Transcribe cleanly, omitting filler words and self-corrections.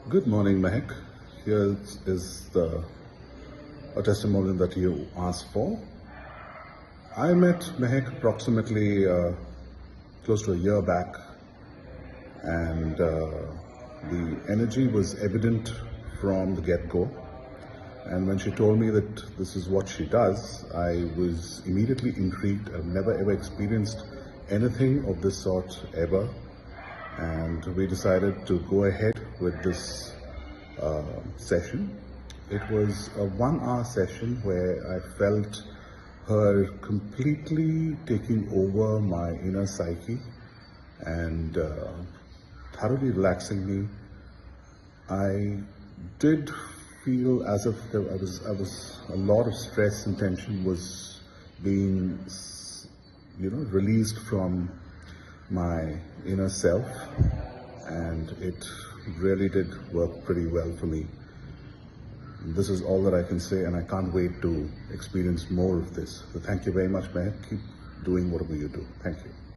Good morning, Mehak. Here is a testimonial that you asked for. I met Mehak approximately close to a year back, and the energy was evident from the get-go. And when she told me that this is what she does, I was immediately intrigued. I've never ever experienced anything of this sort ever, and we decided to go ahead with this session. It was a 1 hour session where I felt her completely taking over my inner psyche and thoroughly relaxing me. I did feel as if I was a lot of stress and tension was being, released from my inner self, and it really did work pretty well for me. This is all that I can say, and I can't wait to experience more of this. So thank you very much, man. Keep doing whatever you do. Thank you.